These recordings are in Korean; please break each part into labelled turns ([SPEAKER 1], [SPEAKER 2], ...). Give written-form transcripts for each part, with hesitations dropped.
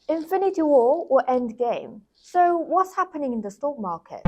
[SPEAKER 1] Infinity War or Endgame? So what's happening in the stock market?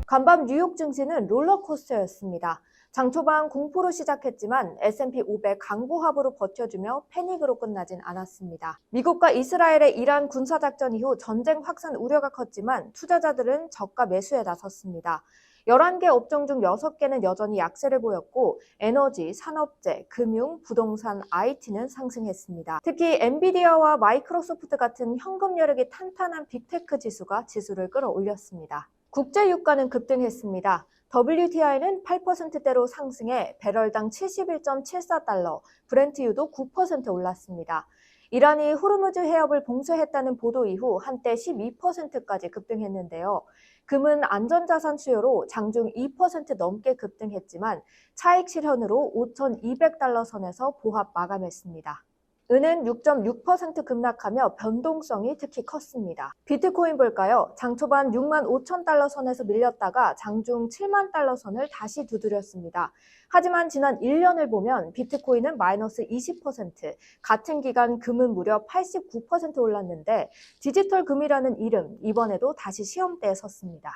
[SPEAKER 1] 간밤 뉴욕 증시는 롤러코스터였습니다. 장 초반 공포로 시작했지만 S&P 500 강보합으로 버텨주며 패닉으로 끝나진 않았습니다. 미국과 이스라엘의 이란 군사작전 이후 전쟁 확산 우려가 컸지만 투자자들은 저가 매수에 나섰습니다. 11개 업종 중 6개는 여전히 약세를 보였고 에너지, 산업재, 금융, 부동산, IT는 상승했습니다. 특히 엔비디아와 마이크로소프트 같은 현금 여력이 탄탄한 빅테크 지수가 지수를 끌어올렸습니다. 국제 유가는 급등했습니다. WTI는 8%대로 상승해 배럴당 71.74달러, 브렌트유도 9% 올랐습니다. 이란이 호르무즈 해협을 봉쇄했다는 보도 이후 한때 12%까지 급등했는데요. 금은 안전자산 수요로 장중 2% 넘게 급등했지만 차익 실현으로 5,200달러 선에서 보합 마감했습니다. 은은 6.6% 급락하며 변동성이 특히 컸습니다. 비트코인 볼까요? 장 초반 6만 5천 달러 선에서 밀렸다가 장중 7만 달러 선을 다시 두드렸습니다. 하지만 지난 1년을 보면 비트코인은 마이너스 20%, 같은 기간 금은 무려 89% 올랐는데 디지털 금이라는 이름, 이번에도 다시 시험대에 섰습니다.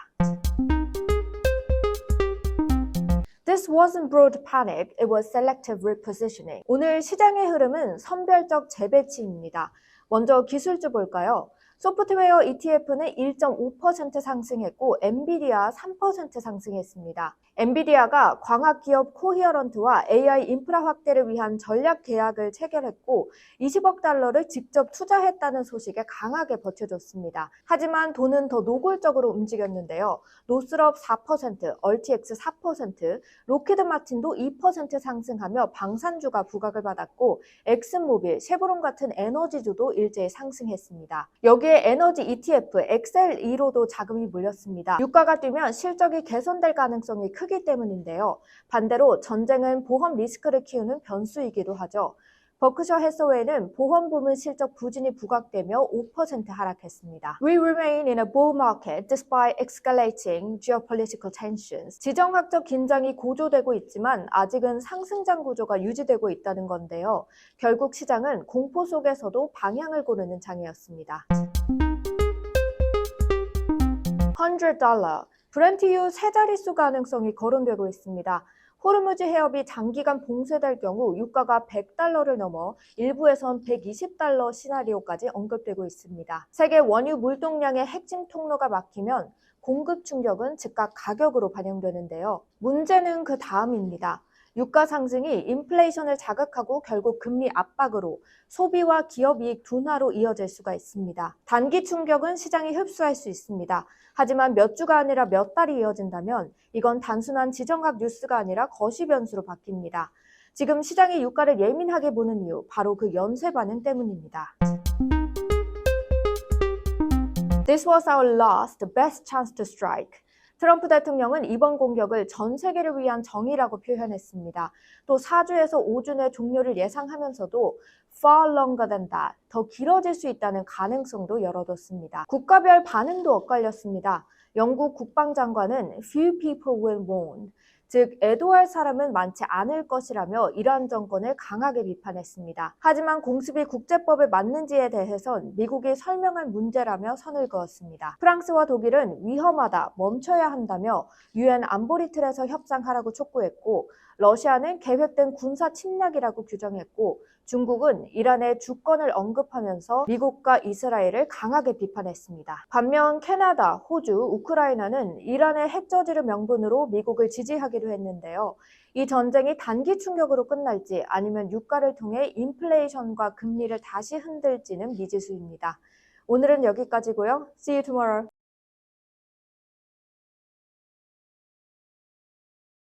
[SPEAKER 1] This wasn't broad panic, it was selective repositioning. 오늘 시장의 흐름은 선별적 재배치입니다. 먼저 기술주 볼까요? 소프트웨어 ETF는 1.5% 상승했고 엔비디아 3% 상승했습니다. 엔비디아가 광학기업 코히어런트와 AI 인프라 확대를 위한 전략 계약을 체결했고 20억 달러를 직접 투자했다는 소식에 강하게 버텨줬습니다. 하지만 돈은 더 노골적으로 움직였는데요. 노스럽 4%, 얼티엑스 4%, 로키드 마틴도 2% 상승하며 방산주가 부각을 받았고 엑슨모빌, 쉐보론 같은 에너지주도 일제히 상승했습니다. 여기에 에너지 ETF, XL2로도 자금이 몰렸습니다. 유가가 뛰면 실적이 개선될 가능성이 크기 때문인데요. 반대로 전쟁은 보험 리스크를 키우는 변수이기도 하죠. 버크셔 해서웨이는 보험 부문 실적 부진이 부각되며 5% 하락했습니다. We remain in a bull market despite escalating geopolitical tensions. 지정학적 긴장이 고조되고 있지만 아직은 상승장 구조가 유지되고 있다는 건데요. 결국 시장은 공포 속에서도 방향을 고르는 장이었습니다. $100, 브렌트유 세 자릿수 가능성이 거론되고 있습니다. 호르무즈 해협이 장기간 봉쇄될 경우 유가가 $100를 넘어 일부에선 $120 시나리오까지 언급되고 있습니다. 세계 원유 물동량의 핵심 통로가 막히면 공급 충격은 즉각 가격으로 반영되는데요. 문제는 그 다음입니다. 유가 상승이 인플레이션을 자극하고 결국 금리 압박으로 소비와 기업 이익 둔화로 이어질 수가 있습니다. 단기 충격은 시장이 흡수할 수 있습니다. 하지만 몇 주가 아니라 몇 달이 이어진다면 이건 단순한 지정학 뉴스가 아니라 거시 변수로 바뀝니다. 지금 시장이 유가를 예민하게 보는 이유, 바로 그 연쇄 반응 때문입니다. This was our last, best chance to strike. 트럼프 대통령은 이번 공격을 전 세계를 위한 정의라고 표현했습니다. 또 4주에서 5주 내 종료를 예상하면서도 far longer than that, 더 길어질 수 있다는 가능성도 열어뒀습니다. 국가별 반응도 엇갈렸습니다. 영국 국방장관은 few people will wound, 즉 애도할 사람은 많지 않을 것이라며 이란 정권을 강하게 비판했습니다. 하지만 공습이 국제법에 맞는지에 대해선 미국이 설명할 문제라며 선을 그었습니다. 프랑스와 독일은 위험하다, 멈춰야 한다며 UN 안보리 틀에서 협상하라고 촉구했고 러시아는 계획된 군사 침략이라고 규정했고 중국은 이란의 주권을 언급하면서 미국과 이스라엘을 강하게 비판했습니다. 반면 캐나다, 호주, 우크라이나는 이란의 핵저지를 명분으로 미국을 지지하기로 했는데요. 이 전쟁이 단기 충격으로 끝날지 아니면 유가를 통해 인플레이션과 금리를 다시 흔들지는 미지수입니다. 오늘은 여기까지고요. See you tomorrow.